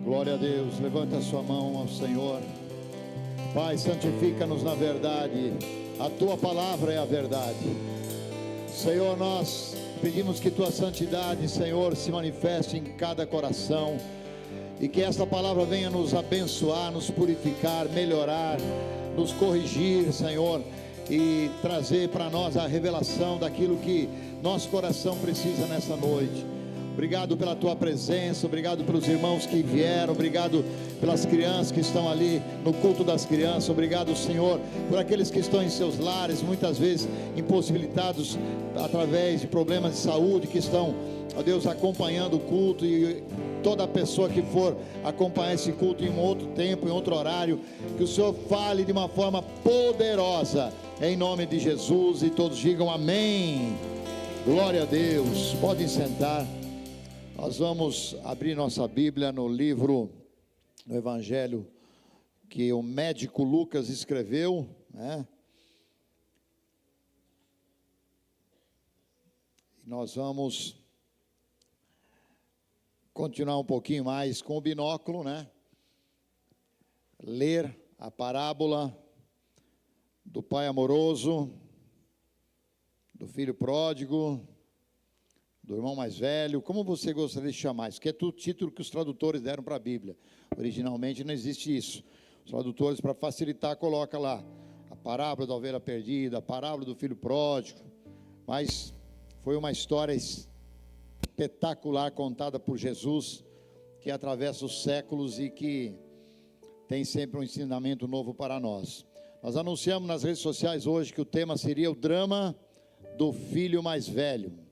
Glória a Deus, levanta a sua mão ao Senhor. Pai, santifica-nos na verdade, a Tua palavra é a verdade. Senhor, nós pedimos que Tua santidade, Senhor, se manifeste em cada coração, e que esta palavra venha nos abençoar, nos purificar, melhorar, nos corrigir, Senhor, e trazer para nós a revelação daquilo que nosso coração precisa nessa noite. Obrigado pela Tua presença, obrigado pelos irmãos que vieram, obrigado pelas crianças que estão ali no culto das crianças, obrigado, Senhor, por aqueles que estão em seus lares, muitas vezes impossibilitados através de problemas de saúde, que estão, ó Deus, acompanhando o culto, e toda pessoa que for acompanhar esse culto em um outro tempo, em outro horário, que o Senhor fale de uma forma poderosa, em nome de Jesus, e todos digam amém. Glória a Deus. Podem sentar. Nós vamos abrir nossa Bíblia no livro, no Evangelho que o médico Lucas escreveu, né? E nós vamos continuar um pouquinho mais com o binóculo, né? Ler a parábola do pai amoroso, do filho pródigo, do irmão mais velho, como você gostaria de chamar? Isso aqui é tudo título que os tradutores deram para a Bíblia. Originalmente não existe isso. Os tradutores, para facilitar, colocam lá a parábola da ovelha perdida, a parábola do filho pródigo. Mas foi uma história espetacular contada por Jesus, que atravessa os séculos e que tem sempre um ensinamento novo para nós. Nós anunciamos nas redes sociais hoje que o tema seria o drama do filho mais velho.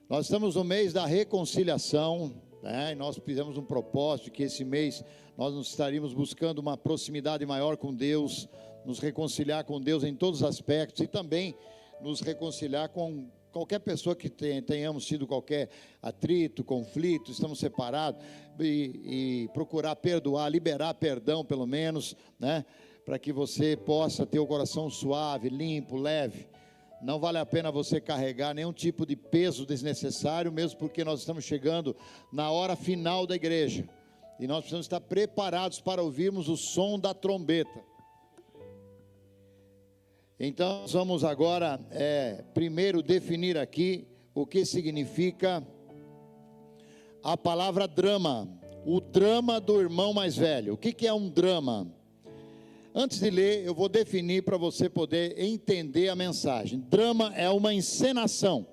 Nós estamos no mês da reconciliação, né? E nós fizemos um propósito que esse mês nós nos estaríamos buscando uma proximidade maior com Deus, nos reconciliar com Deus em todos os aspectos, e também nos reconciliar com qualquer pessoa que tenhamos tido qualquer atrito, conflito, estamos separados, e procurar perdoar, liberar perdão pelo menos, né? Para que você possa ter o coração suave, limpo, leve. Não vale a pena você carregar nenhum tipo de peso desnecessário, mesmo porque nós estamos chegando na hora final da igreja, e nós precisamos estar preparados para ouvirmos o som da trombeta. Então, nós vamos agora, primeiro definir aqui o que significa a palavra drama, o drama do irmão mais velho. O que é um drama? Antes de ler, eu vou definir para você poder entender a mensagem. Drama é uma encenação.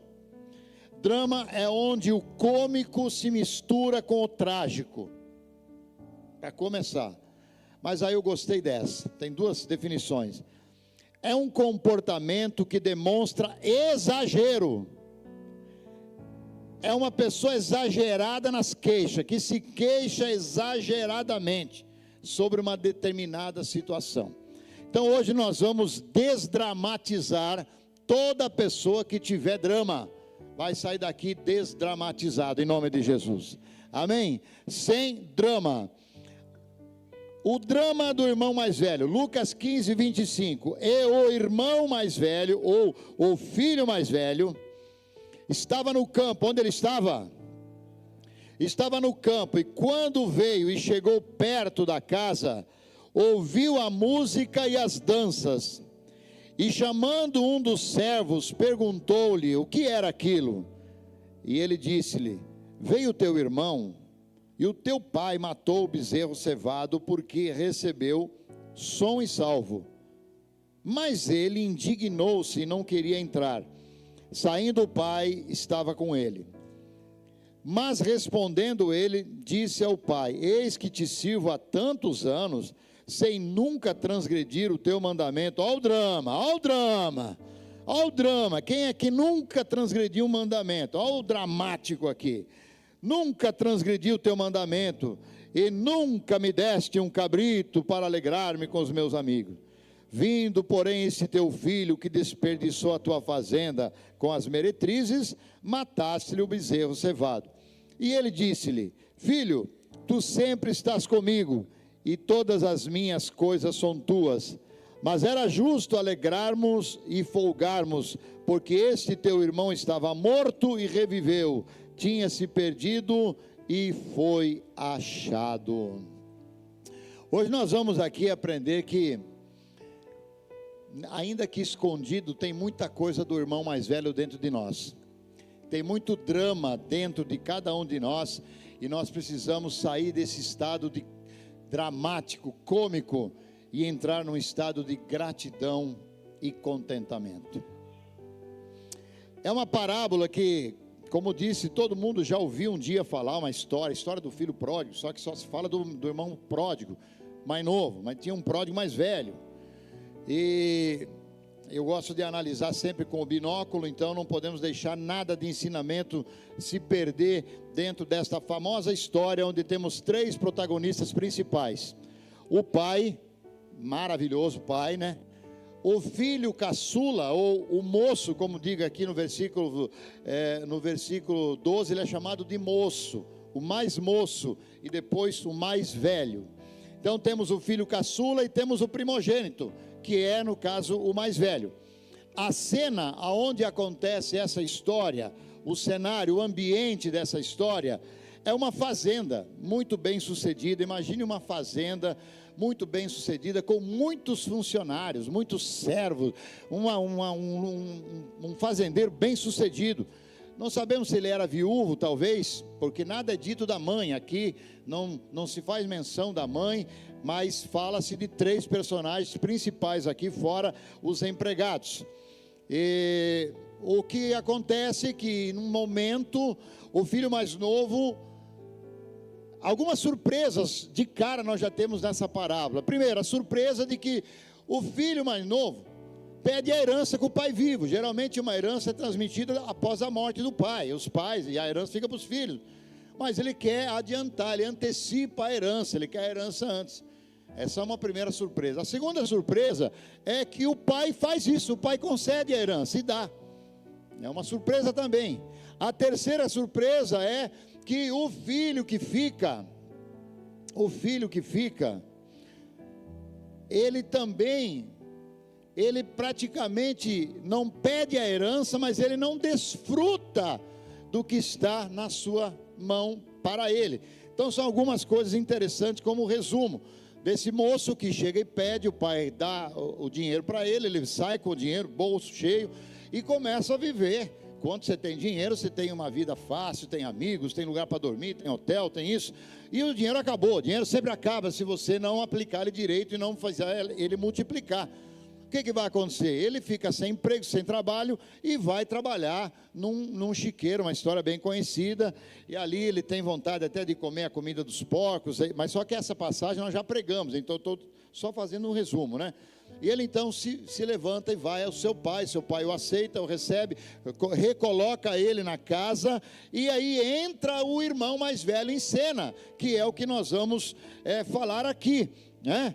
Drama é onde o cômico se mistura com o trágico. Para começar. Mas aí eu gostei dessa. Tem duas definições. É um comportamento que demonstra exagero. É uma pessoa exagerada nas queixas, que se queixa exageradamente sobre uma determinada situação. Então hoje nós vamos desdramatizar toda pessoa que tiver drama. Vai sair daqui desdramatizado em nome de Jesus. Amém? Sem drama. O drama do irmão mais velho, Lucas 15, 25. E o irmão mais velho, ou o filho mais velho, estava no campo. Onde ele estava? Estava no campo, e quando veio e chegou perto da casa, ouviu a música e as danças, e chamando um dos servos, perguntou-lhe o que era aquilo, e ele disse-lhe: veio teu irmão, e o teu pai matou o bezerro cevado, porque recebeu som e salvo. Mas ele indignou-se e não queria entrar. Saindo o pai, estava com ele. Mas respondendo ele, disse ao pai: eis que te sirvo há tantos anos, sem nunca transgredir o teu mandamento. Olha o drama, olha o drama, olha o drama. Quem é que nunca transgrediu um mandamento? Olha o dramático aqui. Nunca transgredi o teu mandamento, e nunca me deste um cabrito para alegrar-me com os meus amigos. Vindo, porém, esse teu filho que desperdiçou a tua fazenda com as meretrizes, mataste-lhe o bezerro cevado. E ele disse-lhe: filho, tu sempre estás comigo, e todas as minhas coisas são tuas. Mas era justo alegrarmos e folgarmos, porque este teu irmão estava morto e reviveu, tinha se perdido e foi achado. Hoje nós vamos aqui aprender que, ainda que escondido, tem muita coisa do irmão mais velho dentro de nós. Tem muito drama dentro de cada um de nós, e nós precisamos sair desse estado de dramático, cômico, e entrar num estado de gratidão e contentamento. É uma parábola que, como disse, todo mundo já ouviu um dia falar, uma história, a história do filho pródigo, só que só se fala do irmão pródigo, mais novo, mas tinha um pródigo mais velho. E eu gosto de analisar sempre com o binóculo, então não podemos deixar nada de ensinamento se perder dentro desta famosa história, onde temos 3 protagonistas principais: o pai, maravilhoso pai, né? O filho caçula, ou o moço, como diga aqui no versículo 12, ele é chamado de moço, o mais moço, e depois o mais velho. Então temos o filho caçula e temos o primogênito, que é, no caso, o mais velho. A cena aonde acontece essa história, o cenário, o ambiente dessa história, é uma fazenda muito bem sucedida. Imagine uma fazenda muito bem sucedida, com muitos funcionários, muitos servos, um fazendeiro bem sucedido. Não sabemos se ele era viúvo, talvez, porque nada é dito da mãe aqui, não se faz menção da mãe, mas fala-se de 3 personagens principais aqui, fora os empregados. E o que acontece é que, num momento, o filho mais novo, algumas surpresas de cara nós já temos nessa parábola. Primeiro, a surpresa de que o filho mais novo pede a herança com o pai vivo. Geralmente uma herança é transmitida após a morte do pai, os pais, e a herança fica para os filhos. Mas ele quer adiantar, ele antecipa a herança, ele quer a herança antes. Essa é uma primeira surpresa. A segunda surpresa é que o pai faz isso, o pai concede a herança e dá. É uma surpresa também. A terceira surpresa é que o filho que fica, ele praticamente não pede a herança, mas ele não desfruta do que está na sua mão para ele. Então são algumas coisas interessantes, como resumo desse moço que chega e pede, o pai dá o dinheiro para ele, ele sai com o dinheiro, bolso cheio, e começa a viver. Quando você tem dinheiro, você tem uma vida fácil, tem amigos, tem lugar para dormir, tem hotel, tem isso, e o dinheiro acabou. O dinheiro sempre acaba se você não aplicar ele direito e não fazer ele multiplicar. O que vai acontecer? Ele fica sem emprego, sem trabalho, e vai trabalhar num chiqueiro, uma história bem conhecida, e ali ele tem vontade até de comer a comida dos porcos, mas só que essa passagem nós já pregamos, então estou só fazendo um resumo, né? E ele então se levanta e vai ao seu pai o aceita, o recebe, recoloca ele na casa, e aí entra o irmão mais velho em cena, que é o que nós vamos falar aqui, né?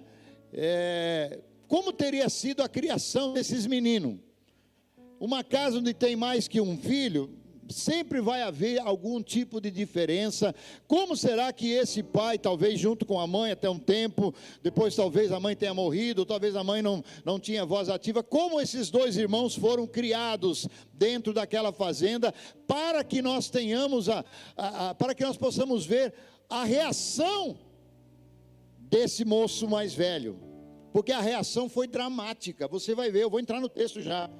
Como teria sido a criação desses meninos? Uma casa onde tem mais que um filho, sempre vai haver algum tipo de diferença. Como será que esse pai, talvez junto com a mãe até um tempo, depois talvez a mãe tenha morrido, talvez a mãe não tinha voz ativa, como esses 2 irmãos foram criados dentro daquela fazenda, para que nós tenhamos, para que nós possamos ver a reação desse moço mais velho, porque a reação foi dramática. Você vai ver, eu vou entrar no texto já.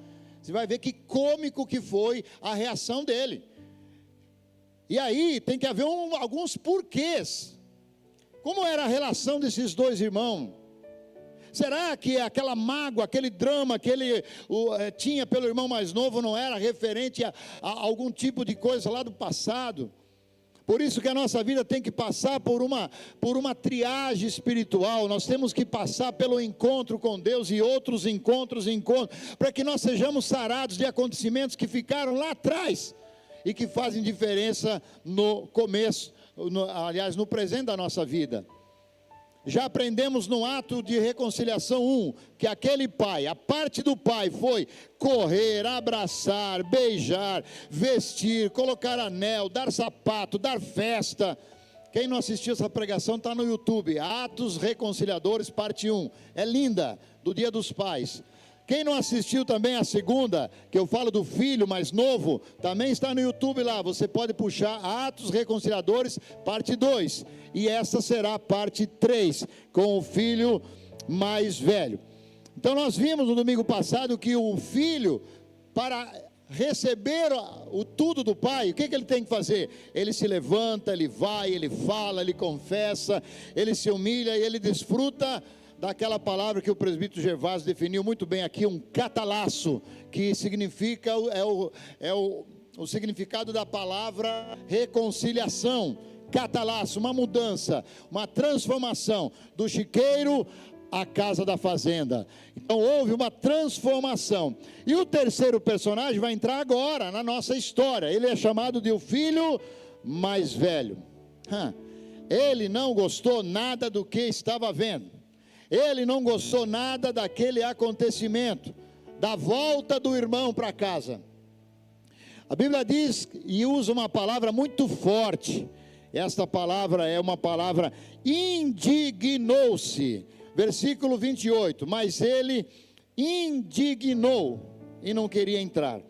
Você vai ver que cômico que foi a reação dele. E aí tem que haver alguns porquês. Como era a relação desses 2 irmãos? Será que aquela mágoa, aquele drama que ele tinha pelo irmão mais novo não era referente a algum tipo de coisa lá do passado? Por isso que a nossa vida tem que passar por uma triagem espiritual. Nós temos que passar pelo encontro com Deus e outros encontros, para que nós sejamos sarados de acontecimentos que ficaram lá atrás e que fazem diferença no começo, aliás, no presente da nossa vida. Já aprendemos no ato de reconciliação 1, que aquele pai, a parte do pai foi correr, abraçar, beijar, vestir, colocar anel, dar sapato, dar festa. Quem não assistiu essa pregação está no YouTube, Atos Reconciliadores, parte 1, é linda, do Dia dos Pais. Quem não assistiu também a segunda, que eu falo do filho mais novo, também está no YouTube lá. Você pode puxar Atos Reconciliadores, parte 2. E essa será a parte 3, com o filho mais velho. Então nós vimos no domingo passado que o filho, para receber o tudo do pai, o que ele tem que fazer? Ele se levanta, ele vai, ele fala, ele confessa, ele se humilha e ele desfruta daquela palavra que o presbítero Gervásio definiu muito bem aqui, um catalasso, que significa, o significado da palavra reconciliação. Catalasso, uma mudança, uma transformação do chiqueiro à casa da fazenda. Então houve uma transformação. E o terceiro personagem vai entrar agora na nossa história. Ele é chamado de o filho mais velho. Ele não gostou nada do que estava vendo. Ele não gostou nada daquele acontecimento, da volta do irmão para casa. A Bíblia diz e usa uma palavra muito forte. Esta palavra é uma palavra indignou-se. Versículo 28, mas ele indignou e não queria entrar.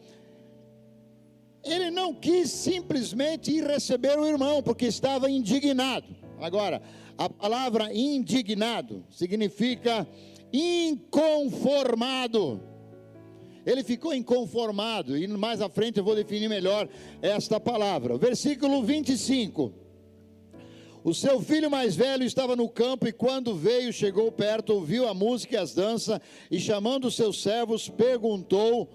Ele não quis simplesmente ir receber o irmão, porque estava indignado. Agora, a palavra indignado significa inconformado. Ele ficou inconformado, e mais à frente eu vou definir melhor esta palavra. Versículo 25. O seu filho mais velho estava no campo, e quando veio, chegou perto, ouviu a música e as danças, e chamando os seus servos, perguntou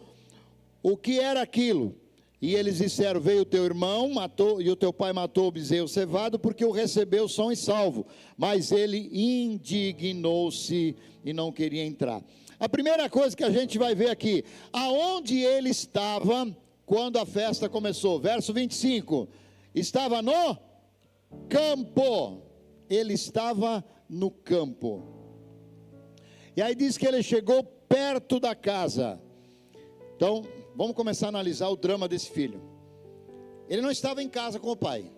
o que era aquilo. E eles disseram: veio o teu irmão, matou, e o teu pai matou o bezerro cevado, porque o recebeu são e salvo. Mas ele indignou-se e não queria entrar. A primeira coisa que a gente vai ver aqui, aonde ele estava quando a festa começou. Verso 25, estava no campo. Ele estava no campo. E aí diz que ele chegou perto da casa. Então, vamos começar a analisar o drama desse filho. Ele não estava em casa com o pai.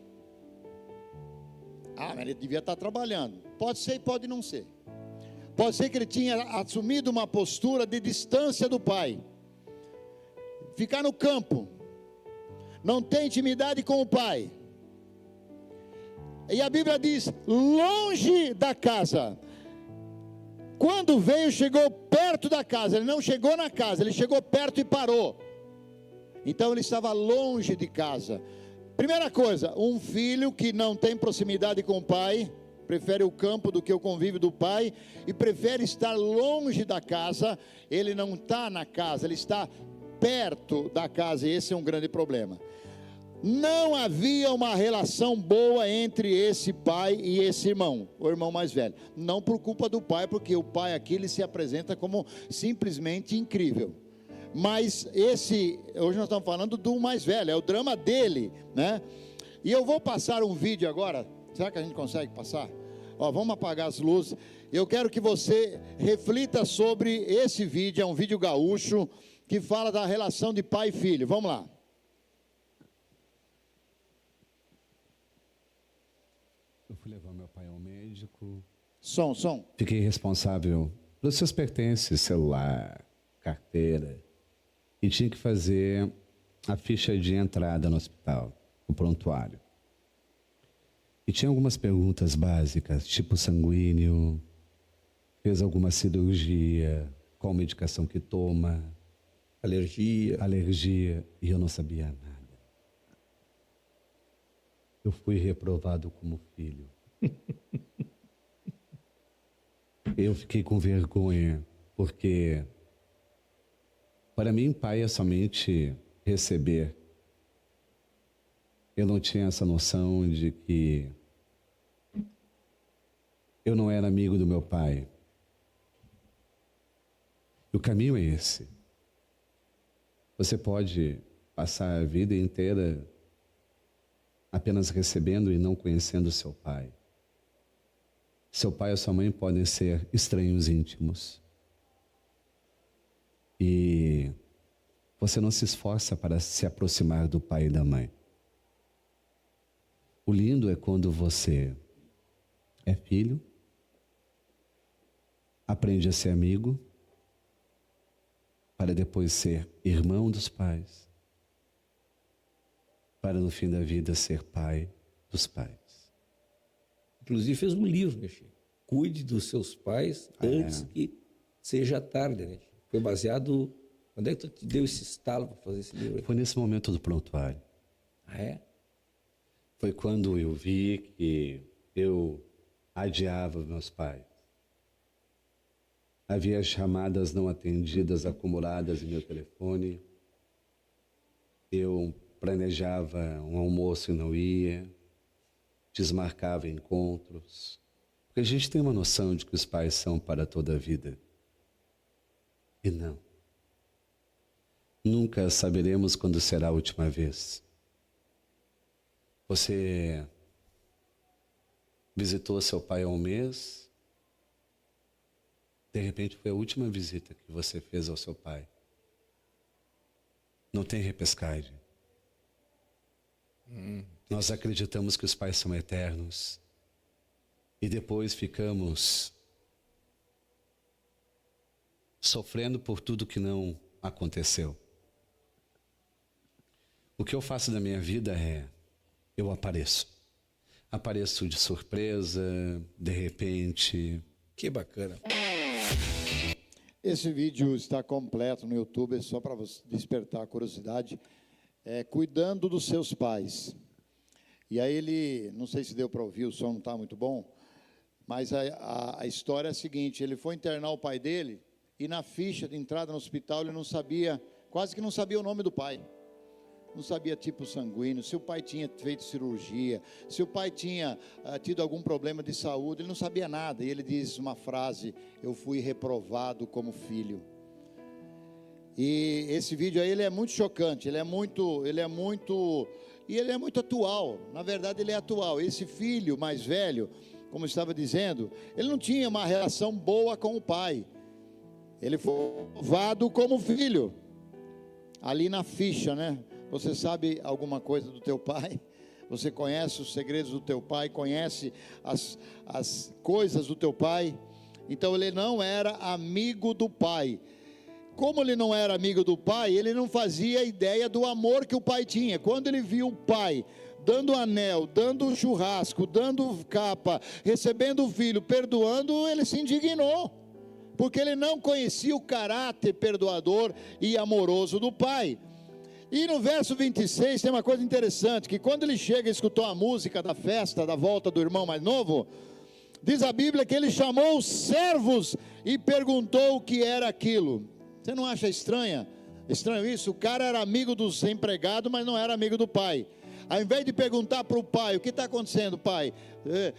Mas ele devia estar trabalhando. Pode ser e pode não ser. Pode ser que ele tinha assumido uma postura de distância do pai. Ficar no campo. Não ter intimidade com o pai. E a Bíblia diz, longe da casa. Quando veio, chegou perto da casa. Ele não chegou na casa, ele chegou perto e parou. Então ele estava longe de casa. Primeira coisa, um filho que não tem proximidade com o pai, prefere o campo do que o convívio do pai, e prefere estar longe da casa. Ele não está na casa, ele está perto da casa, e esse é um grande problema. Não havia uma relação boa entre esse pai e esse irmão, o irmão mais velho. Não por culpa do pai, porque o pai aqui ele se apresenta como simplesmente incrível. Mas hoje nós estamos falando do mais velho, é o drama dele, né? E eu vou passar um vídeo agora. Será que a gente consegue passar? Vamos apagar as luzes. Eu quero que você reflita sobre esse vídeo, é um vídeo gaúcho, que fala da relação de pai e filho. Vamos lá. Eu fui levar meu pai ao médico. Som. Fiquei responsável pelos seus pertences, celular, carteira. E tinha que fazer a ficha de entrada no hospital, o prontuário. E tinha algumas perguntas básicas, tipo sanguíneo, fez alguma cirurgia, qual medicação que toma, alergia, e eu não sabia nada. Eu fui reprovado como filho. Eu fiquei com vergonha, porque para mim pai é somente receber. Eu não tinha essa noção de que eu não era amigo do meu pai. O caminho é esse. Você pode passar a vida inteira apenas recebendo e não conhecendo seu pai. Seu pai ou sua mãe podem ser estranhos íntimos. E você não se esforça para se aproximar do pai e da mãe. O lindo é quando você é filho, aprende a ser amigo, para depois ser irmão dos pais, para no fim da vida ser pai dos pais. Inclusive fez um livro, né, Chico? Cuide dos seus pais antes que seja tarde, né? Foi baseado... Onde é que tu te deu esse estalo para fazer esse livro? Foi nesse momento do prontuário. Ah, é? Foi quando eu vi que eu adiava meus pais. Havia chamadas não atendidas acumuladas em meu telefone. Eu planejava um almoço e não ia. Desmarcava encontros. Porque a gente tem uma noção de que os pais são para toda a vida. E não. Nunca saberemos quando será a última vez. Você visitou seu pai há um mês, de repente foi a última visita que você fez ao seu pai. Não tem repescagem. Nós acreditamos que os pais são eternos e depois ficamos sofrendo por tudo que não aconteceu. O que eu faço da minha vida é, eu apareço. Apareço de surpresa, de repente. Que bacana. Esse vídeo está completo no YouTube, é só para despertar a curiosidade. Cuidando dos seus pais. E aí ele, não sei se deu para ouvir, o som não está muito bom, mas a história é a seguinte, ele foi internar o pai dele, e na ficha de entrada no hospital ele não sabia, quase que não sabia o nome do pai. Não sabia tipo sanguíneo, se o pai tinha feito cirurgia, se o pai tinha tido algum problema de saúde, ele não sabia nada. E ele diz uma frase, eu fui reprovado como filho. E esse vídeo aí, ele é muito chocante, ele é muito atual. Na verdade, ele é atual. Esse filho mais velho, como eu estava dizendo, ele não tinha uma relação boa com o pai. Ele foi reprovado como filho. Ali na ficha, né? Você sabe alguma coisa do teu pai? Você conhece os segredos do teu pai? Conhece as coisas do teu pai? Então ele não era amigo do pai. Como ele não era amigo do pai, ele não fazia ideia do amor que o pai tinha. Quando ele viu o pai dando anel, dando churrasco, dando capa, recebendo o filho, perdoando, ele se indignou. Porque ele não conhecia o caráter perdoador e amoroso do pai. E no verso 26 tem uma coisa interessante, que quando ele chega e escutou a música da festa, da volta do irmão mais novo, diz a Bíblia que ele chamou os servos e perguntou o que era aquilo. Você não acha estranho isso? O cara era amigo dos empregados, mas não era amigo do pai. Ao invés de perguntar para o pai, o que está acontecendo, pai?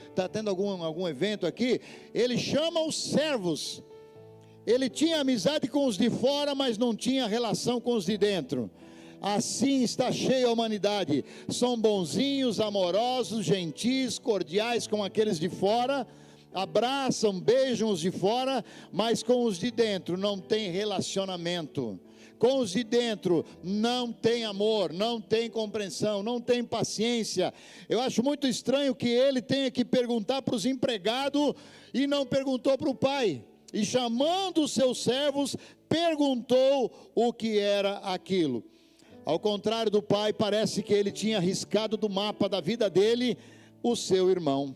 Está tendo algum evento aqui? Ele chama os servos. Ele tinha amizade com os de fora, mas não tinha relação com os de dentro. Assim está cheia a humanidade. São bonzinhos, amorosos, gentis, cordiais com aqueles de fora, abraçam, beijam os de fora, mas com os de dentro não tem relacionamento. Com os de dentro não tem amor, não tem compreensão, não tem paciência. Eu acho muito estranho que ele tenha que perguntar para os empregados e não perguntou para o pai. E chamando os seus servos, perguntou o que era aquilo. Ao contrário do pai, parece que ele tinha riscado do mapa da vida dele o seu irmão.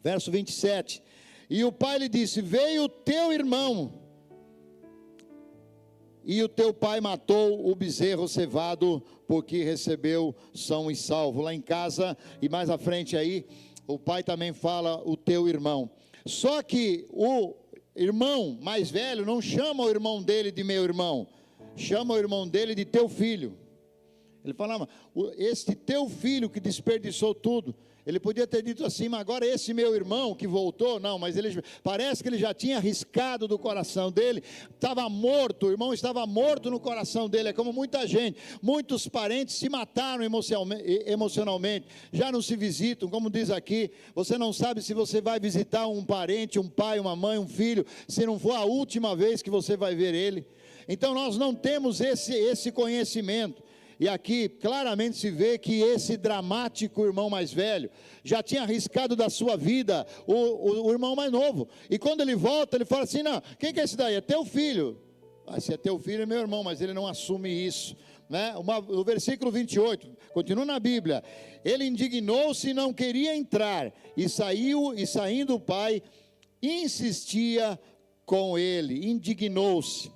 Verso 27. E o pai lhe disse: veio o teu irmão, e o teu pai matou o bezerro cevado, porque recebeu são e salvo. Lá em casa, e mais à frente aí, o pai também fala o teu irmão. Só que o irmão mais velho não chama o irmão dele de meu irmão, chama o irmão dele de teu filho. Ele falava, este teu filho que desperdiçou tudo. Ele podia ter dito assim, mas agora esse meu irmão que voltou, não, mas ele parece que ele já tinha arriscado do coração dele, estava morto, o irmão estava morto no coração dele. É como muita gente, muitos parentes se mataram emocionalmente, já não se visitam, como diz aqui, você não sabe se você vai visitar um parente, um pai, uma mãe, um filho, se não for a última vez que você vai ver ele. Então nós não temos esse conhecimento. E aqui claramente se vê que esse dramático irmão mais velho já tinha arriscado da sua vida o irmão mais novo. E quando ele volta, ele fala assim, não, quem que é esse daí? É teu filho. Se é teu filho, é meu irmão, mas ele não assume isso, né? O versículo 28, continua na Bíblia: ele indignou-se e não queria entrar, e saindo o pai, insistia com ele. Indignou-se.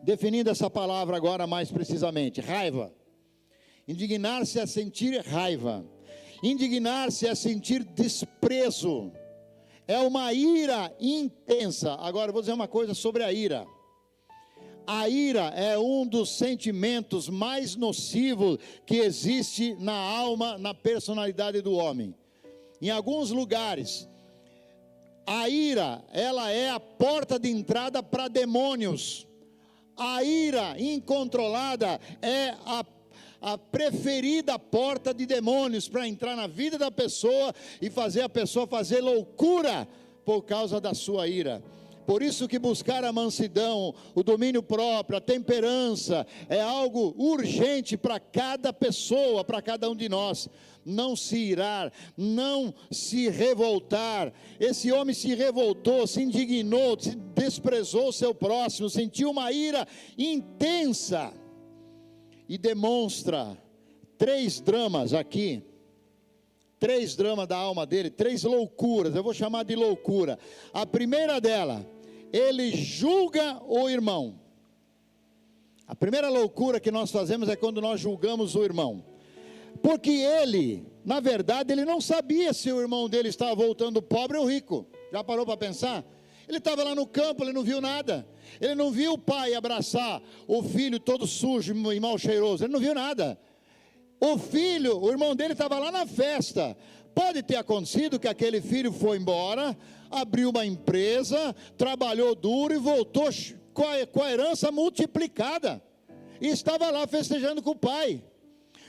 Definindo essa palavra agora mais precisamente: raiva. Indignar-se é sentir raiva. Indignar-se é sentir desprezo. É uma ira intensa. Agora eu vou dizer uma coisa sobre a ira. A ira é um dos sentimentos mais nocivos que existe na alma, na personalidade do homem. Em alguns lugares, a ira, ela é a porta de entrada para demônios. A ira incontrolada é a preferida porta de demônios para entrar na vida da pessoa e fazer a pessoa fazer loucura por causa da sua ira. Por isso que buscar a mansidão, o domínio próprio, a temperança é algo urgente para cada pessoa, para cada um de nós. Não se irar, não se revoltar. Esse homem se revoltou, se indignou, se desprezou o seu próximo, sentiu uma ira intensa e demonstra 3 dramas aqui. 3 dramas da alma dele, 3 loucuras, eu vou chamar de loucura. A primeira dela: ele julga o irmão. A primeira loucura que nós fazemos é quando nós julgamos o irmão, porque ele, na verdade, ele não sabia se o irmão dele estava voltando pobre ou rico. Já parou para pensar? Ele estava lá no campo, ele não viu nada. Ele não viu o pai abraçar o filho todo sujo e mal cheiroso, ele não viu nada. O filho, o irmão dele estava lá na festa. Pode ter acontecido que aquele filho foi embora, abriu uma empresa, trabalhou duro e voltou com a herança multiplicada, e estava lá festejando com o pai.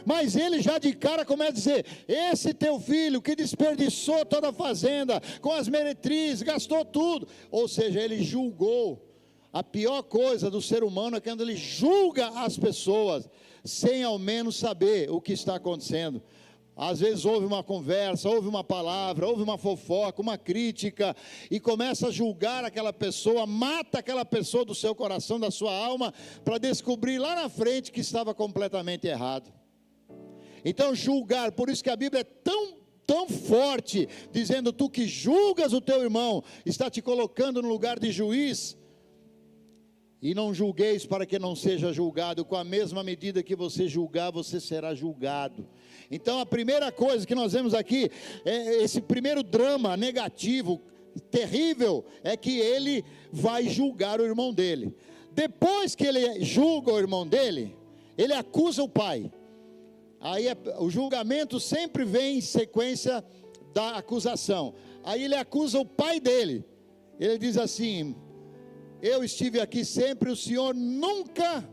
Mas ele já de cara começa a dizer: esse teu filho que desperdiçou toda a fazenda, com as meretrizes, gastou tudo. Ou seja, ele julgou. A pior coisa do ser humano é quando ele julga as pessoas, sem ao menos saber o que está acontecendo. Às vezes houve uma conversa, houve uma palavra, houve uma fofoca, uma crítica, e começa a julgar aquela pessoa, mata aquela pessoa do seu coração, da sua alma, para descobrir lá na frente que estava completamente errado. Então julgar, por isso que a Bíblia é tão forte, dizendo: tu que julgas o teu irmão, está te colocando no lugar de juiz. E não julgueis para que não seja julgado, com a mesma medida que você julgar, você será julgado. Então a primeira coisa que nós vemos aqui, é esse primeiro drama negativo, terrível, é que ele vai julgar o irmão dele. Depois que ele julga o irmão dele, ele acusa o pai. Aí o julgamento sempre vem em sequência da acusação. Aí ele acusa o pai dele. Ele diz assim: eu estive aqui sempre, o senhor nunca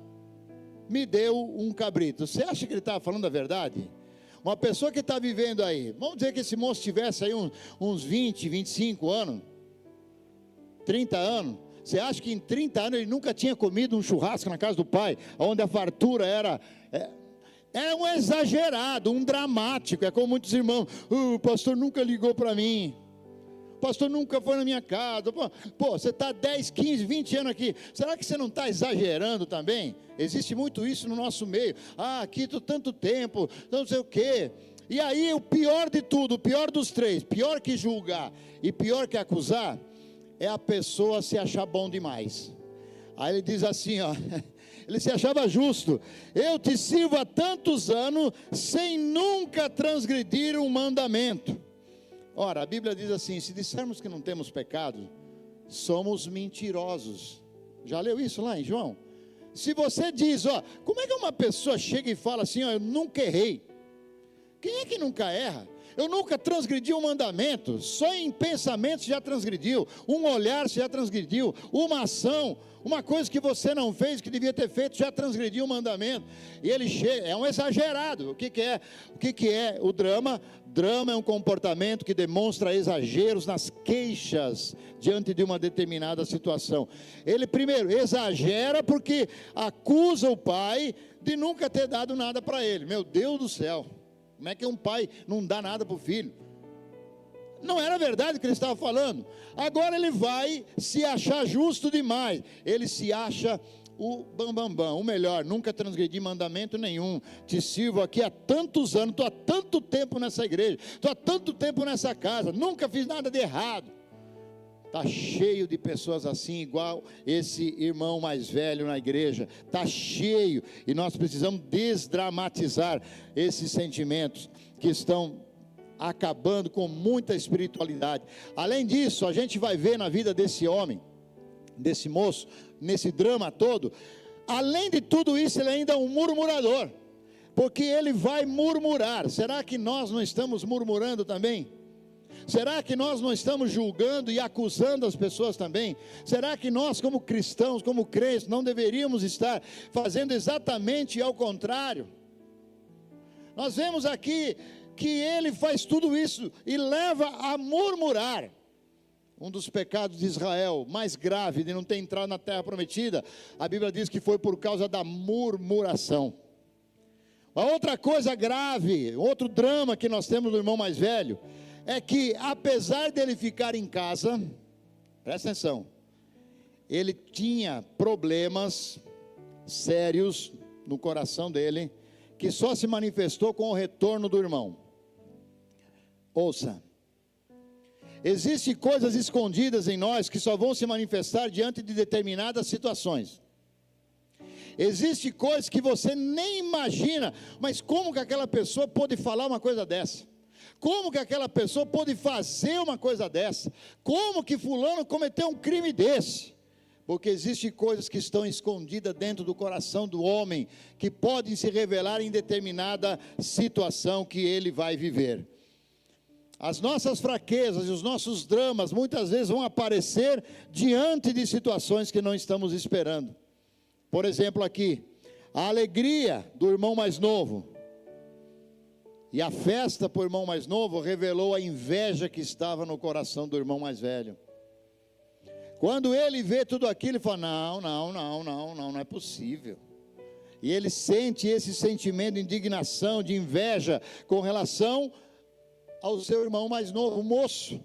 me deu um cabrito. Você acha que ele estava falando a verdade? Uma pessoa que está vivendo aí, vamos dizer que esse moço tivesse aí uns 20, 25 anos, 30 anos. Você acha que em 30 anos ele nunca tinha comido um churrasco na casa do pai, onde a fartura era um exagerado, um dramático? É como muitos irmãos: o pastor nunca ligou para mim, o pastor nunca foi na minha casa. Pô, você está 10, 15, 20 anos aqui, será que você não está exagerando também? Existe muito isso no nosso meio. Aqui estou tanto tempo, não sei o quê. E aí o pior de tudo, o pior dos 3, pior que julgar e pior que acusar, é a pessoa se achar bom demais. Aí ele diz assim, ó, ele se achava justo: eu te sirvo há tantos anos sem nunca transgredir um mandamento. Ora, a Bíblia diz assim: se dissermos que não temos pecado, somos mentirosos. Já leu isso lá em João? Se você diz, ó, como é que uma pessoa chega e fala assim: ó, eu nunca errei? Quem é que nunca erra? Eu nunca transgredi um mandamento. Só em pensamento você já transgrediu, um olhar você já transgrediu, uma ação, uma coisa que você não fez, que devia ter feito, já transgrediu o mandamento. E ele chega, é um exagerado. O que é o drama? Drama é um comportamento que demonstra exageros nas queixas diante de uma determinada situação. Ele primeiro exagera porque acusa o pai de nunca ter dado nada para ele. Meu Deus do céu, como é que um pai não dá nada para o filho? Não era verdade o que ele estava falando. Agora ele vai se achar justo demais. Ele se acha o bambambam, o melhor. Nunca transgredi mandamento nenhum. Te sirvo aqui há tantos anos. Estou há tanto tempo nessa igreja. Estou há tanto tempo nessa casa. Nunca fiz nada de errado. Está cheio de pessoas assim, igual esse irmão mais velho na igreja. Está cheio. E nós precisamos desdramatizar esses sentimentos que estão acabando com muita espiritualidade. Além disso, a gente vai ver na vida desse homem, desse moço, nesse drama todo, além de tudo isso, ele ainda é um murmurador, porque ele vai murmurar. Será que nós não estamos murmurando também? Será que nós não estamos julgando e acusando as pessoas também? Será que nós, como cristãos, como crentes, não deveríamos estar fazendo exatamente ao contrário? Nós vemos aqui que ele faz tudo isso e leva a murmurar. Um dos pecados de Israel mais grave de não ter entrado na terra prometida, a Bíblia diz que foi por causa da murmuração. A outra coisa grave, outro drama que nós temos do irmão mais velho, é que apesar dele ficar em casa, presta atenção, ele tinha problemas sérios no coração dele, que só se manifestou com o retorno do irmão. Ouça, existem coisas escondidas em nós que só vão se manifestar diante de determinadas situações. Existem coisas que você nem imagina, mas como que aquela pessoa pôde falar uma coisa dessa? Como que aquela pessoa pôde fazer uma coisa dessa? Como que fulano cometeu um crime desse? Porque existem coisas que estão escondidas dentro do coração do homem, que podem se revelar em determinada situação que ele vai viver. As nossas fraquezas e os nossos dramas muitas vezes vão aparecer diante de situações que não estamos esperando. Por exemplo aqui, a alegria do irmão mais novo e a festa para o irmão mais novo revelou a inveja que estava no coração do irmão mais velho. Quando ele vê tudo aquilo, ele fala, não é possível. E ele sente esse sentimento de indignação, de inveja com relação ao seu irmão mais novo, o moço.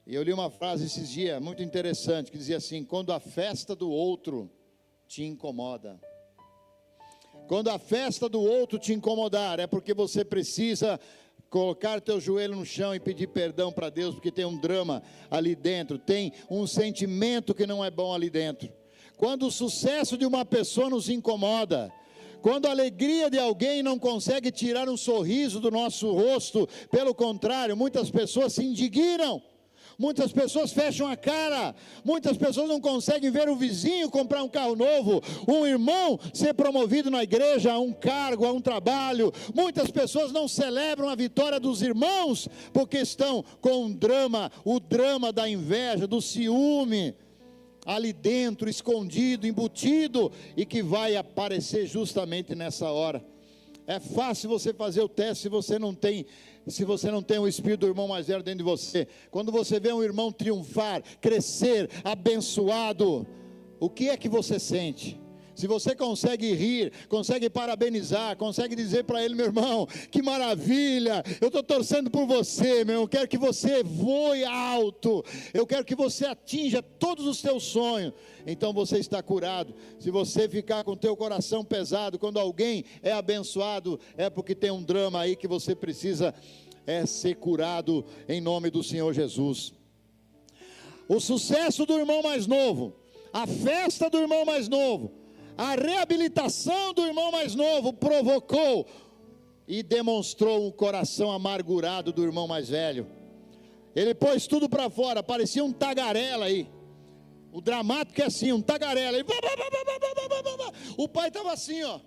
E eu li uma frase esses dias, muito interessante, que dizia assim: quando a festa do outro te incomoda. Quando a festa do outro te incomodar, é porque você precisa colocar teu joelho no chão e pedir perdão para Deus, porque tem um drama ali dentro, tem um sentimento que não é bom ali dentro. Quando o sucesso de uma pessoa nos incomoda, quando a alegria de alguém não consegue tirar um sorriso do nosso rosto, pelo contrário, muitas pessoas se indignam, muitas pessoas fecham a cara, muitas pessoas não conseguem ver o vizinho comprar um carro novo, um irmão ser promovido na igreja a um cargo, a um trabalho. Muitas pessoas não celebram a vitória dos irmãos, porque estão com um drama, o drama da inveja, do ciúme, ali dentro, escondido, embutido, e que vai aparecer justamente nessa hora. É fácil você fazer o teste se você não tem o espírito do irmão mais velho dentro de você. Quando você vê um irmão triunfar, crescer, abençoado, o que é que você sente? Se você consegue rir, consegue parabenizar, consegue dizer para ele: meu irmão, que maravilha, eu estou torcendo por você, meu irmão, eu quero que você voe alto, eu quero que você atinja todos os teus sonhos, então você está curado. Se você ficar com o teu coração pesado, quando alguém é abençoado, é porque tem um drama aí que você precisa ser curado em nome do Senhor Jesus. O sucesso do irmão mais novo, a festa do irmão mais novo, a reabilitação do irmão mais novo provocou e demonstrou um coração amargurado do irmão mais velho. Ele pôs tudo para fora, parecia um tagarela aí. O dramático é assim, um tagarela. O pai estava assim, ó,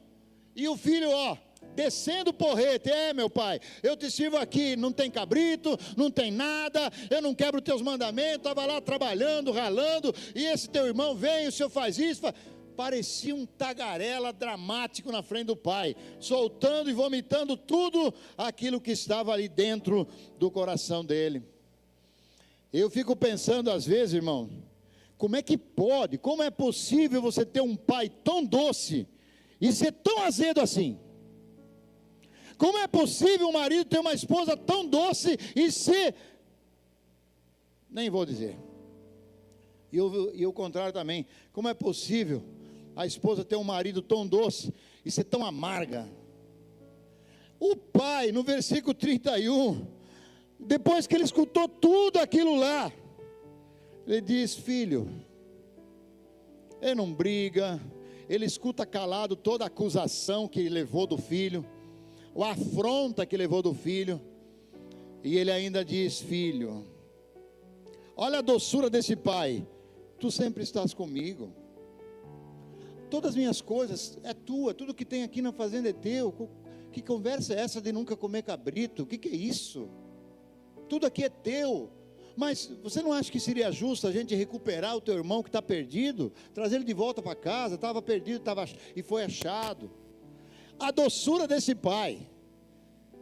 e o filho, ó, descendo o porrete. Meu pai, eu te sirvo aqui, não tem cabrito, não tem nada, eu não quebro teus mandamentos, estava lá trabalhando, ralando, e esse teu irmão vem, o senhor faz isso, parecia um tagarela dramático na frente do pai, soltando e vomitando tudo aquilo que estava ali dentro do coração dele. Eu fico pensando às vezes, irmão, como é que pode, como é possível você ter um pai tão doce e ser tão azedo assim? Como é possível um marido ter uma esposa tão doce e ser Nem vou dizer. E o contrário também. Como é possível a esposa ter um marido tão doce e ser tão amarga? O pai, no versículo 31, depois que ele escutou tudo aquilo lá, ele diz: filho, ele não briga, ele escuta calado toda a acusação que levou do filho, a afronta que levou do filho, e ele ainda diz: filho, olha a doçura desse pai, tu sempre estás comigo, todas as minhas coisas é tua, tudo que tem aqui na fazenda é teu. Que conversa é essa de nunca comer cabrito? O que é isso? Tudo aqui é teu. Mas você não acha que seria justo a gente recuperar o teu irmão que está perdido, trazer ele de volta para casa? Estava perdido, e foi achado. A doçura desse pai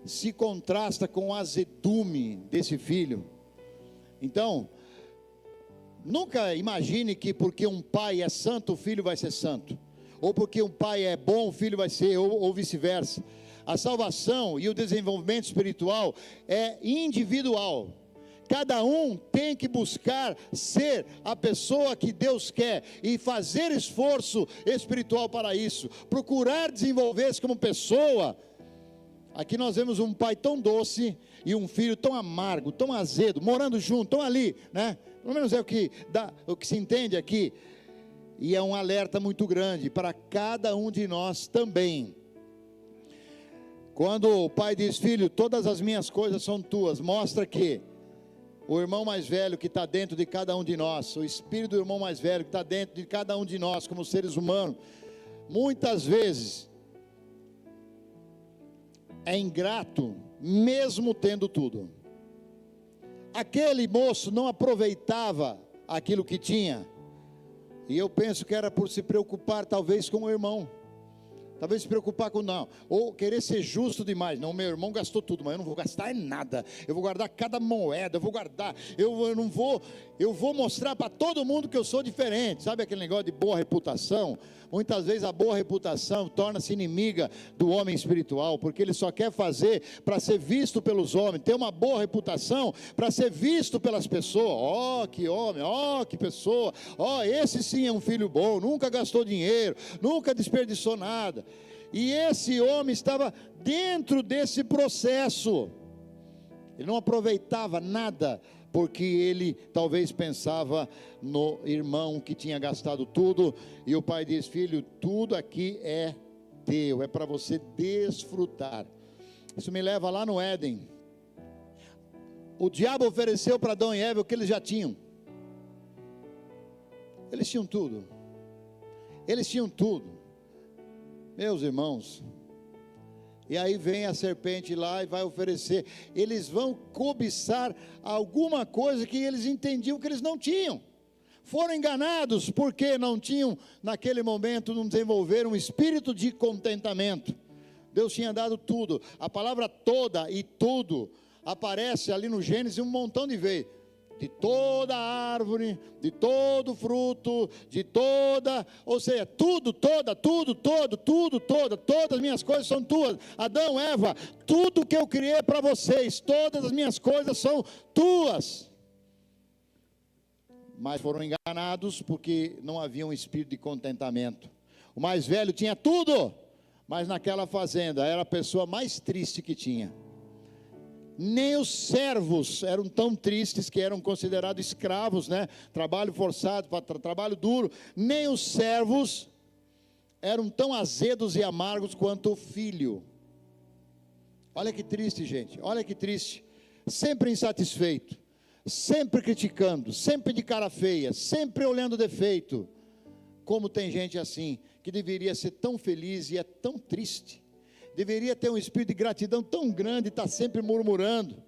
se contrasta com o azedume desse filho. Então, nunca imagine que porque um pai é santo, o filho vai ser santo, ou porque um pai é bom, o filho vai ser, ou vice-versa. A salvação e o desenvolvimento espiritual é individual. Cada um tem que buscar ser a pessoa que Deus quer e fazer esforço espiritual para isso, procurar desenvolver-se como pessoa. Aqui nós vemos um pai tão doce e um filho tão amargo, tão azedo, morando junto, tão ali, né? Pelo menos é o que se entende aqui. E é um alerta muito grande para cada um de nós também. Quando o pai diz: filho, todas as minhas coisas são tuas, mostra que o irmão mais velho que está dentro de cada um de nós, o espírito do irmão mais velho que está dentro de cada um de nós, como seres humanos, muitas vezes é ingrato, mesmo tendo tudo. Aquele moço não aproveitava aquilo que tinha, e eu penso que era por se preocupar talvez com o irmão. Talvez se preocupar com não, ou querer ser justo demais. Não, meu irmão gastou tudo, mas eu não vou gastar nada. Eu vou guardar cada moeda, eu vou guardar. Eu vou mostrar para todo mundo que eu sou diferente. Sabe aquele negócio de boa reputação? Muitas vezes a boa reputação torna-se inimiga do homem espiritual, porque ele só quer fazer para ser visto pelos homens, ter uma boa reputação para ser visto pelas pessoas. Oh, que homem, oh, que pessoa, oh, esse sim é um filho bom, nunca gastou dinheiro, nunca desperdiçou nada. E esse homem estava dentro desse processo, ele não aproveitava nada, porque ele talvez pensava no irmão que tinha gastado tudo, e o pai diz: filho, tudo aqui é teu, é para você desfrutar. Isso me leva lá no Éden. O diabo ofereceu para Adão e Eva o que eles já tinham. Eles tinham tudo. Eles tinham tudo. Meus irmãos, e aí vem a serpente lá e vai oferecer. Eles vão cobiçar alguma coisa que eles entendiam que eles não tinham. Foram enganados porque não tinham, naquele momento, não desenvolveram um espírito de contentamento. Deus tinha dado tudo. A palavra toda e tudo aparece ali no Gênesis um montão de vezes. De toda árvore, de todo fruto, de toda, ou seja, tudo, toda, tudo, todo, tudo, toda, todas as minhas coisas são tuas. Adão, Eva, tudo que eu criei para vocês, todas as minhas coisas são tuas. Mas foram enganados porque não havia um espírito de contentamento. O mais velho tinha tudo, mas naquela fazenda era a pessoa mais triste que tinha. Nem os servos eram tão tristes, que eram considerados escravos, né? Trabalho forçado, trabalho duro. Nem os servos eram tão azedos e amargos quanto o filho. Olha que triste, gente, olha que triste. Sempre insatisfeito, sempre criticando, sempre de cara feia, sempre olhando defeito. Como tem gente assim, que deveria ser tão feliz e é tão triste. Deveria ter um espírito de gratidão tão grande e está sempre murmurando.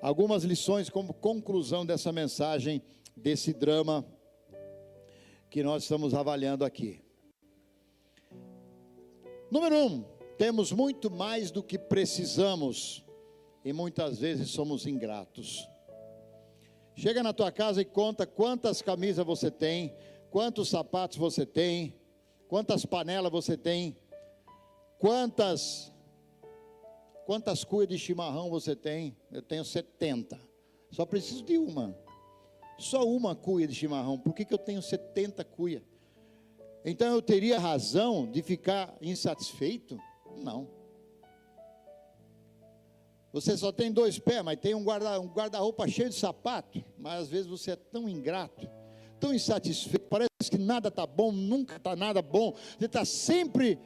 Algumas lições como conclusão dessa mensagem, desse drama que nós estamos avaliando aqui. Número 1, temos muito mais do que precisamos e muitas vezes somos ingratos. Chega na tua casa e conta quantas camisas você tem, quantos sapatos você tem, quantas panelas você tem, quantas cuias de chimarrão você tem? Eu tenho 70. Só preciso de uma. Só uma cuia de chimarrão. Por que eu tenho 70 cuias? Então eu teria razão de ficar insatisfeito? Não. Você só tem 2 pés, mas tem um guarda-roupa cheio de sapato. Mas às vezes você é tão ingrato, tão insatisfeito. Parece que nada está bom, nunca está nada bom. Você está sempre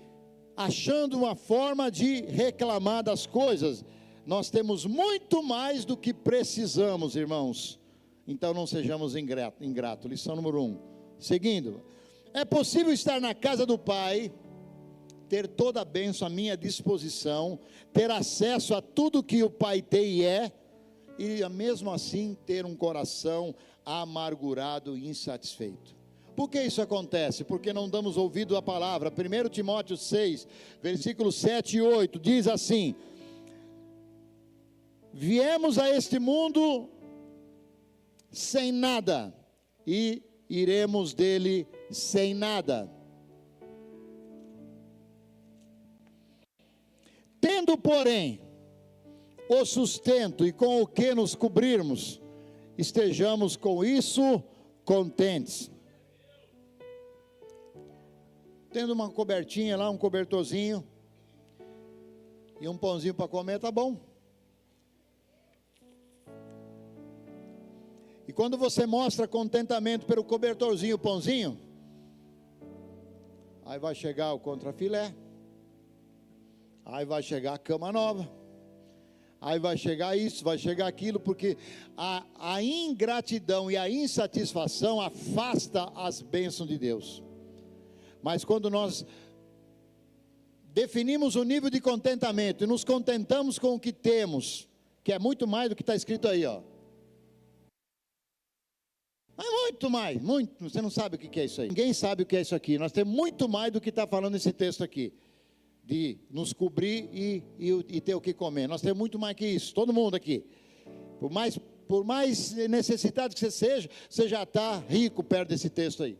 achando uma forma de reclamar das coisas. Nós temos muito mais do que precisamos, irmãos. Então não sejamos ingratos. Lição número 1. Seguindo. É possível estar na casa do Pai, ter toda a bênção à minha disposição, ter acesso a tudo que o Pai tem e é, e mesmo assim ter um coração amargurado e insatisfeito. Por que isso acontece? Porque não damos ouvido à palavra. 1 Timóteo 6, versículos 7 e 8, diz assim: viemos a este mundo sem nada, e iremos dele sem nada. Tendo, porém, o sustento e com o que nos cobrirmos, estejamos com isso contentes. Tendo uma cobertinha lá, um cobertorzinho e um pãozinho para comer, tá bom. E quando você mostra contentamento pelo cobertorzinho, o pãozinho, aí vai chegar o contrafilé, aí vai chegar a cama nova, aí vai chegar isso, vai chegar aquilo, porque a ingratidão e a insatisfação afasta as bênçãos de Deus. Mas quando nós definimos o nível de contentamento e nos contentamos com o que temos, que é muito mais do que está escrito aí, ó. Mas muito mais, muito, você não sabe o que é isso aí. Ninguém sabe o que é isso aqui. Nós temos muito mais do que está falando esse texto aqui, de nos cobrir e ter o que comer. Nós temos muito mais que isso, todo mundo aqui. Por mais necessitado que você seja, você já está rico perto desse texto aí.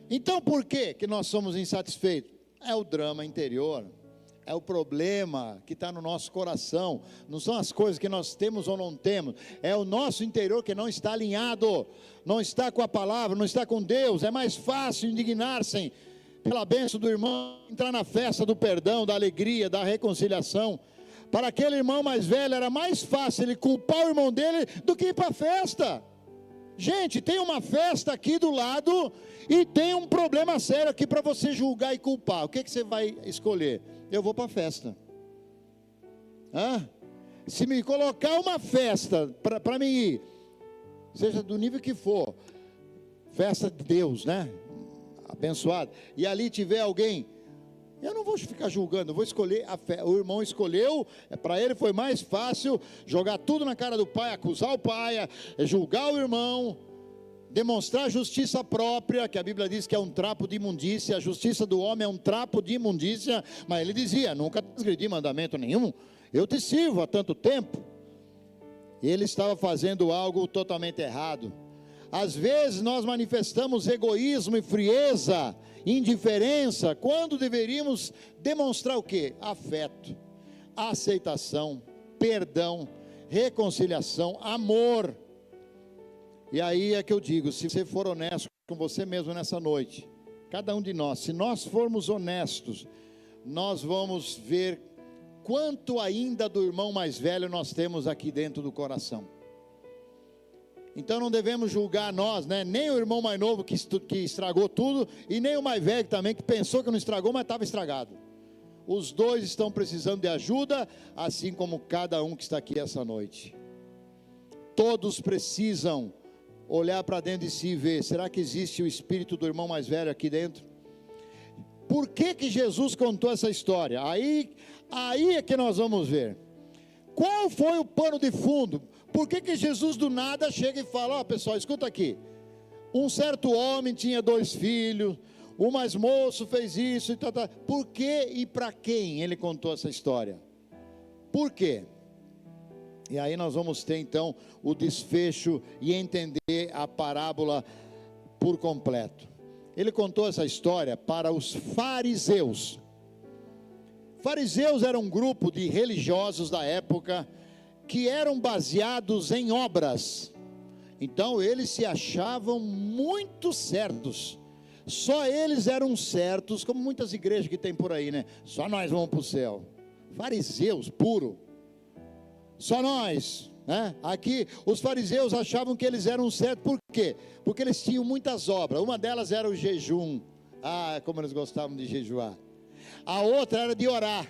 Então por que nós somos insatisfeitos? É o drama interior, é o problema que está no nosso coração, não são as coisas que nós temos ou não temos, é o nosso interior que não está alinhado, não está com a palavra, não está com Deus. É mais fácil indignar-se pela bênção do irmão, entrar na festa do perdão, da alegria, da reconciliação. Para aquele irmão mais velho era mais fácil ele culpar o irmão dele do que ir para a festa. Gente, tem uma festa aqui do lado e tem um problema sério aqui para você julgar e culpar. O que você vai escolher? Eu vou para a festa. Se me colocar uma festa para mim ir, seja do nível que for, festa de Deus, né? Abençoado. E ali tiver alguém, eu não vou ficar julgando, eu vou escolher a fé. O irmão escolheu, para ele foi mais fácil jogar tudo na cara do pai, acusar o pai, julgar o irmão, demonstrar justiça própria, que a Bíblia diz que é um trapo de imundícia. A justiça do homem é um trapo de imundícia, mas ele dizia: nunca transgredi mandamento nenhum, eu te sirvo há tanto tempo. Ele estava fazendo algo totalmente errado. Às vezes nós manifestamos egoísmo e frieza, indiferença, quando deveríamos demonstrar o quê? Afeto, aceitação, perdão, reconciliação, amor. E aí é que eu digo, se você for honesto com você mesmo nessa noite, cada um de nós, se nós formos honestos, nós vamos ver quanto ainda do irmão mais velho nós temos aqui dentro do coração. Então não devemos julgar nós, né? Nem o irmão mais novo que estragou tudo, e nem o mais velho também, que pensou que não estragou, mas estava estragado. Os dois estão precisando de ajuda, assim como cada um que está aqui essa noite. Todos precisam olhar para dentro de si e ver: será que existe o espírito do irmão mais velho aqui dentro? Por que Jesus contou essa história? Aí é que nós vamos ver. Qual foi o pano de fundo? Por que Jesus do nada chega e fala: ó, pessoal, escuta aqui. Um certo homem tinha 2 filhos, o mais moço fez isso e tal. Por que e para quem ele contou essa história? Por quê? E aí nós vamos ter então o desfecho e entender a parábola por completo. Ele contou essa história para os fariseus. Fariseus era um grupo de religiosos da época. que eram baseados em obras. Então eles se achavam muito certos. Só eles eram certos, como muitas igrejas que tem por aí, né? Só nós vamos para o céu. Fariseus puro. Só nós, né? Aqui os fariseus achavam que eles eram certos. Por quê? Porque eles tinham muitas obras. Uma delas era o jejum. Ah, como eles gostavam de jejuar. A outra era de orar.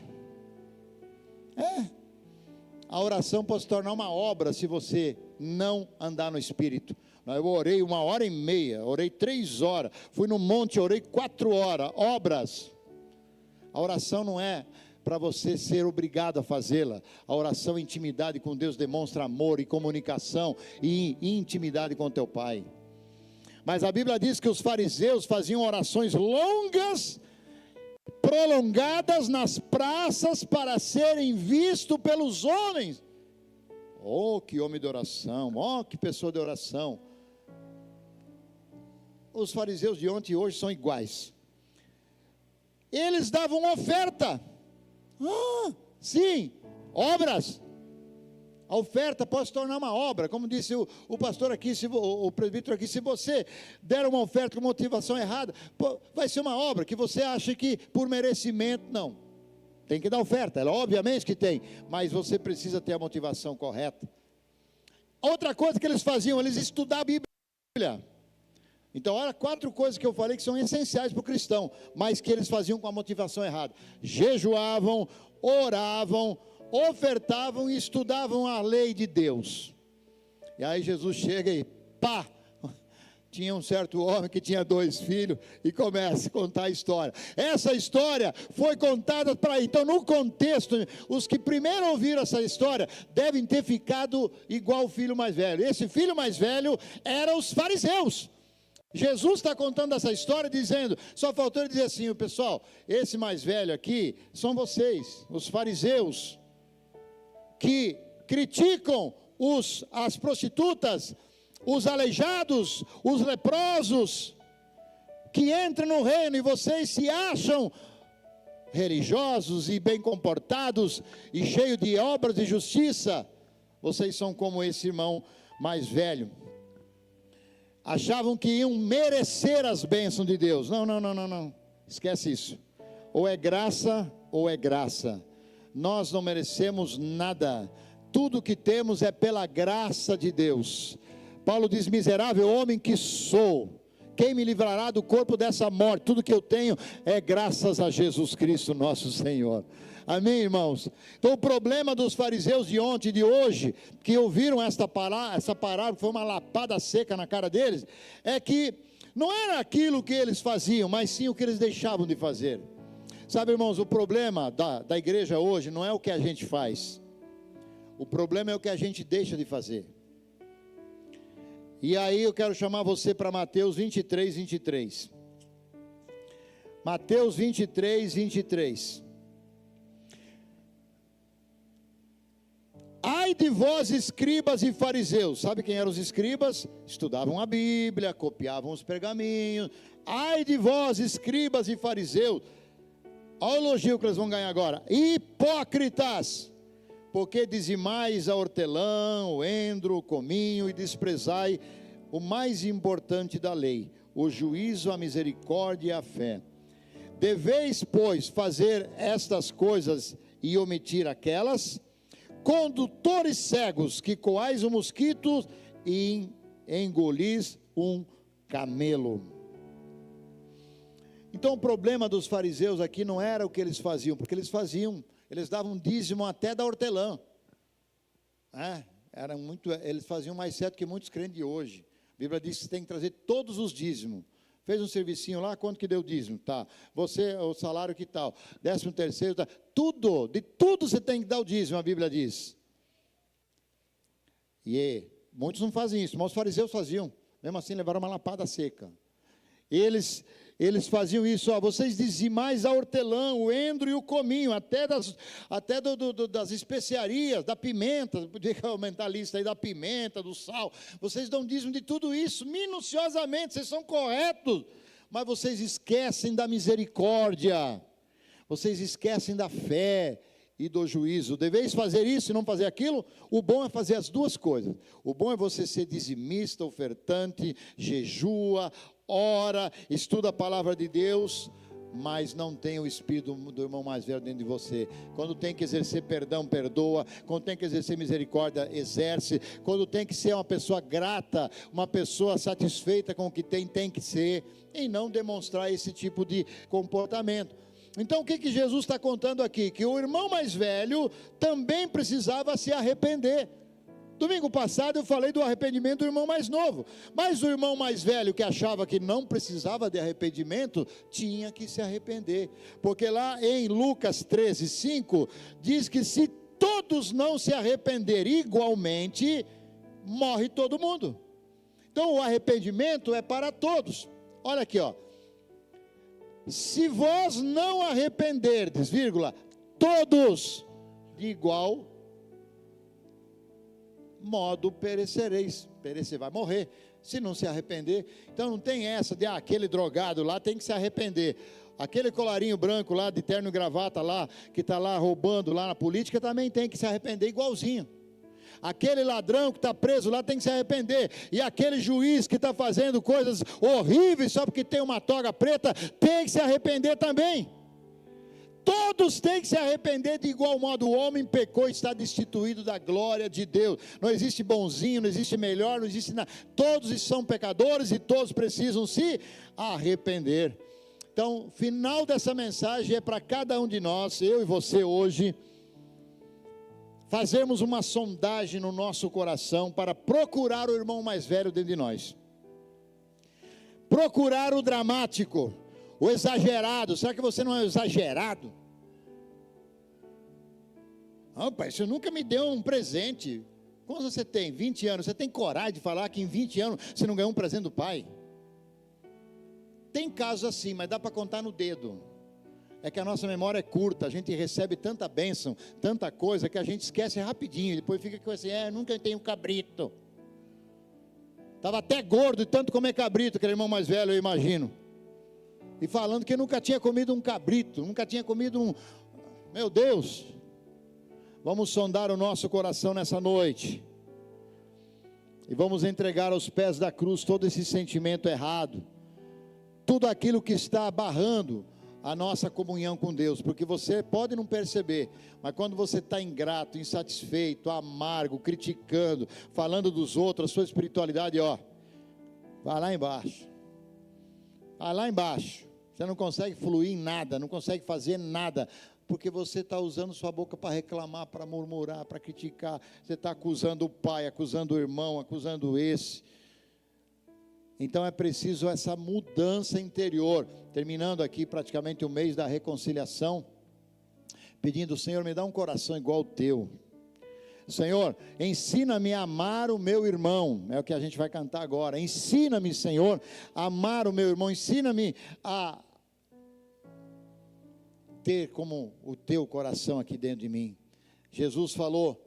A oração pode se tornar uma obra se você não andar no Espírito. Eu orei 1h30, orei 3 horas, fui no monte, orei 4 horas, obras. A oração não é para você ser obrigado a fazê-la. A oração, intimidade com Deus, demonstra amor e comunicação e intimidade com teu Pai. Mas a Bíblia diz que os fariseus faziam orações longas, prolongadas nas praças para serem vistos pelos homens. Oh, que homem de oração, oh, que pessoa de oração. Os fariseus de ontem e hoje são iguais. Eles davam oferta. Sim, obras. A oferta pode se tornar uma obra, como disse o pastor aqui, o presbítero aqui, se você der uma oferta com motivação errada, vai ser uma obra que você acha que por merecimento, não. Tem que dar oferta, ela obviamente que tem, mas você precisa ter a motivação correta. Outra coisa que eles faziam, eles estudavam a Bíblia. Então, olha 4 coisas que eu falei que são essenciais para o cristão, mas que eles faziam com a motivação errada. Jejuavam, oravam, ofertavam e estudavam a lei de Deus. E aí Jesus chega e pá! Tinha um certo homem que tinha 2 filhos e começa a contar a história. Essa história foi contada para... Então, no contexto, os que primeiro ouviram essa história devem ter ficado igual o filho mais velho. Esse filho mais velho eram os fariseus. Jesus está contando essa história dizendo, só faltou ele dizer assim, pessoal, esse mais velho aqui são vocês, os fariseus, que criticam as prostitutas, os aleijados, os leprosos, que entram no reino e vocês se acham religiosos e bem comportados e cheios de obras de justiça. Vocês são como esse irmão mais velho. Achavam que iam merecer as bênçãos de Deus. Não. Esquece isso. Ou é graça, ou é graça. Nós não merecemos nada. Tudo que temos é pela graça de Deus. Paulo diz, miserável homem que sou, quem me livrará do corpo dessa morte? Tudo que eu tenho é graças a Jesus Cristo nosso Senhor. Amém, irmãos? Então o problema dos fariseus de ontem e de hoje, que ouviram essa palavra, foi uma lapada seca na cara deles, é que não era aquilo que eles faziam, mas sim o que eles deixavam de fazer. Sabe, irmãos, o problema da igreja hoje não é o que a gente faz, o problema é o que a gente deixa de fazer. E aí eu quero chamar você para Mateus 23, 23. Mateus 23, 23. Ai de vós, escribas e fariseus. Sabe quem eram os escribas? Estudavam a Bíblia, copiavam os pergaminhos. Ai de vós, escribas e fariseus. Olha o elogio que eles vão ganhar agora. Hipócritas, porque dizimais a hortelã, o endro, o cominho e desprezai o mais importante da lei, o juízo, a misericórdia e a fé. Deveis, pois, fazer estas coisas e omitir aquelas. Condutores cegos, que coais um mosquito e engolis um camelo. Então o problema dos fariseus aqui não era o que eles faziam, porque eles davam dízimo até da hortelã. Eles faziam mais certo que muitos crentes de hoje. A Bíblia diz que você tem que trazer todos os dízimos. Fez um servicinho lá, quanto que deu dízimo? Tá. Você, o salário que tal? 13º, tá. Tudo, de tudo você tem que dar o dízimo, a Bíblia diz. E muitos não fazem isso, mas os fariseus faziam. Mesmo assim levaram uma lapada seca. Eles faziam isso, vocês dizimais a hortelã, o endro e o cominho, até das especiarias, da pimenta, podia aumentar a lista aí da pimenta, do sal, vocês dão dízimo de tudo isso, minuciosamente, vocês são corretos, mas vocês esquecem da misericórdia, vocês esquecem da fé, e do juízo. Deveis fazer isso e não fazer aquilo. O bom é fazer as duas coisas. O bom é você ser dizimista, ofertante, jejua, ora, estuda a palavra de Deus, mas não tem o espírito do irmão mais velho dentro de você. Quando tem que exercer perdão, perdoa. Quando tem que exercer misericórdia, exerce. Quando tem que ser uma pessoa grata, uma pessoa satisfeita com o que tem que ser, e não demonstrar esse tipo de comportamento. Então o que Jesus está contando aqui? Que o irmão mais velho também precisava se arrepender. Domingo passado eu falei do arrependimento do irmão mais novo, mas o irmão mais velho, que achava que não precisava de arrependimento, tinha que se arrepender, porque lá em Lucas 13:5 diz que se todos não se arrependerem igualmente, morre todo mundo. Então o arrependimento é para todos. Olha aqui, ó. Se vós não arrependerdes, todos de igual modo perecereis. Perecer, vai morrer, se não se arrepender. Então não tem essa de, aquele drogado lá tem que se arrepender. Aquele colarinho branco lá, de terno e gravata lá, que está lá roubando lá na política, também tem que se arrepender igualzinho. Aquele ladrão que está preso lá tem que se arrepender. E aquele juiz que está fazendo coisas horríveis só porque tem uma toga preta, tem que se arrepender também. Todos têm que se arrepender de igual modo. O homem pecou e está destituído da glória de Deus. Não existe bonzinho, não existe melhor, não existe nada. Todos são pecadores e todos precisam se arrepender. Então, final dessa mensagem é para cada um de nós, eu e você hoje, fazermos uma sondagem no nosso coração para procurar o irmão mais velho dentro de nós. Procurar o dramático, o exagerado. Será que você não é exagerado? Pai, você nunca me deu um presente. Quantos você tem? 20 anos. Você tem coragem de falar que em 20 anos você não ganhou um presente do pai? Tem casos assim, mas dá para contar no dedo. É que a nossa memória é curta, a gente recebe tanta bênção, tanta coisa, que a gente esquece rapidinho, depois fica com assim, nunca tenho cabrito. Estava até gordo de tanto comer cabrito, aquele irmão mais velho, eu imagino. E falando que nunca tinha comido um cabrito, nunca tinha comido um... Meu Deus! Vamos sondar o nosso coração nessa noite. E vamos entregar aos pés da cruz todo esse sentimento errado. Tudo aquilo que está barrando a nossa comunhão com Deus, porque você pode não perceber, mas quando você está ingrato, insatisfeito, amargo, criticando, falando dos outros, a sua espiritualidade, vai lá embaixo, você não consegue fluir em nada, não consegue fazer nada, porque você está usando sua boca para reclamar, para murmurar, para criticar, você está acusando o pai, acusando o irmão, acusando esse. Então é preciso essa mudança interior. Terminando aqui praticamente o mês da reconciliação, pedindo: Senhor, me dá um coração igual ao teu. Senhor, ensina-me a amar o meu irmão. É o que a gente vai cantar agora. Ensina-me, Senhor, a amar o meu irmão. Ensina-me a ter como o teu coração aqui dentro de mim. Jesus falou,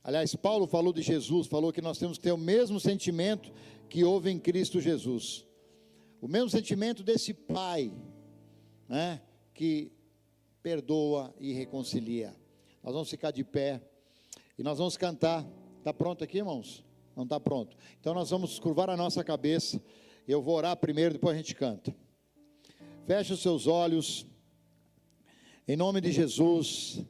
aliás, Paulo falou de Jesus, falou que nós temos que ter o mesmo sentimento que houve em Cristo Jesus, o mesmo sentimento desse Pai, né, que perdoa e reconcilia. Nós vamos ficar de pé e nós vamos cantar. Está pronto aqui, irmãos? Não está pronto. Então nós vamos curvar a nossa cabeça. Eu vou orar primeiro, depois a gente canta. Feche os seus olhos, em nome de Jesus.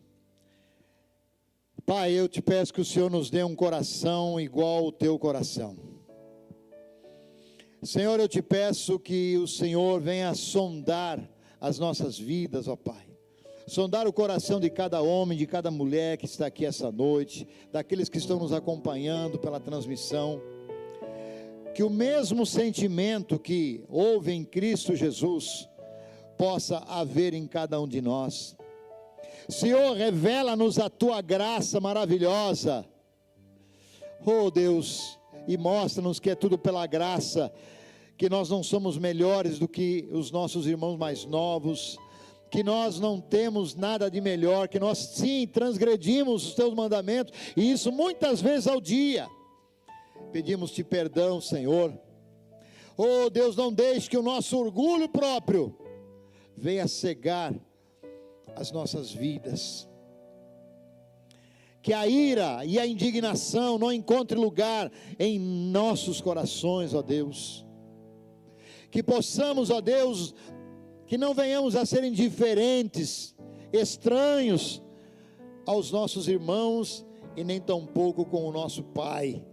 Pai, eu te peço que o Senhor nos dê um coração igual ao teu coração. Senhor, eu te peço que o Senhor venha sondar as nossas vidas, ó Pai. Sondar o coração de cada homem, de cada mulher que está aqui essa noite, daqueles que estão nos acompanhando pela transmissão. Que o mesmo sentimento que houve em Cristo Jesus possa haver em cada um de nós. Senhor, revela-nos a tua graça maravilhosa. Oh Deus, e mostra-nos que é tudo pela graça, que nós não somos melhores do que os nossos irmãos mais novos, que nós não temos nada de melhor, que nós sim transgredimos os teus mandamentos, e isso muitas vezes ao dia. Pedimos-te perdão, Senhor. Oh Deus, não deixe que o nosso orgulho próprio venha cegar as nossas vidas. que a ira e a indignação não encontrem lugar em nossos corações, ó Deus. Que possamos, ó Deus, que não venhamos a ser indiferentes, estranhos aos nossos irmãos e nem tampouco com o nosso Pai.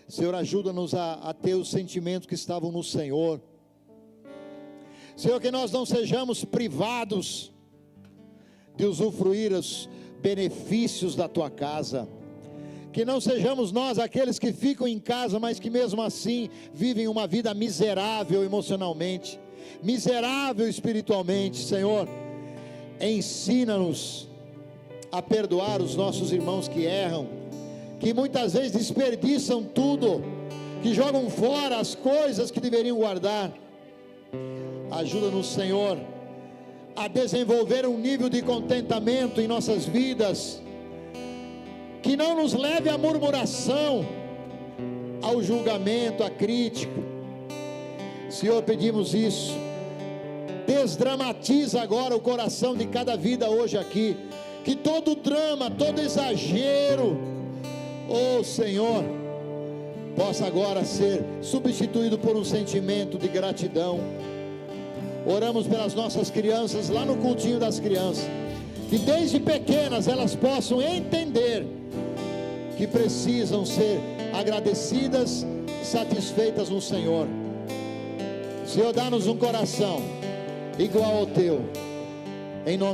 Senhor, ajuda-nos a ter os sentimentos que estavam no Senhor. Senhor, que nós não sejamos privados de usufruir os benefícios da Tua casa. Que não sejamos nós aqueles que ficam em casa, mas que mesmo assim vivem uma vida miserável emocionalmente, miserável espiritualmente. Senhor, ensina-nos a perdoar os nossos irmãos que erram, que muitas vezes desperdiçam tudo, que jogam fora as coisas que deveriam guardar. Ajuda-nos, Senhor, a desenvolver um nível de contentamento em nossas vidas, que não nos leve à murmuração, ao julgamento, à crítica. Senhor, pedimos isso. Desdramatiza agora o coração de cada vida hoje aqui, que todo drama, todo exagero, oh Senhor, possa agora ser substituído por um sentimento de gratidão. Oramos pelas nossas crianças lá no cultinho das crianças, que desde pequenas elas possam entender que precisam ser agradecidas, satisfeitas no Senhor. Senhor, dá-nos um coração igual ao Teu, em nome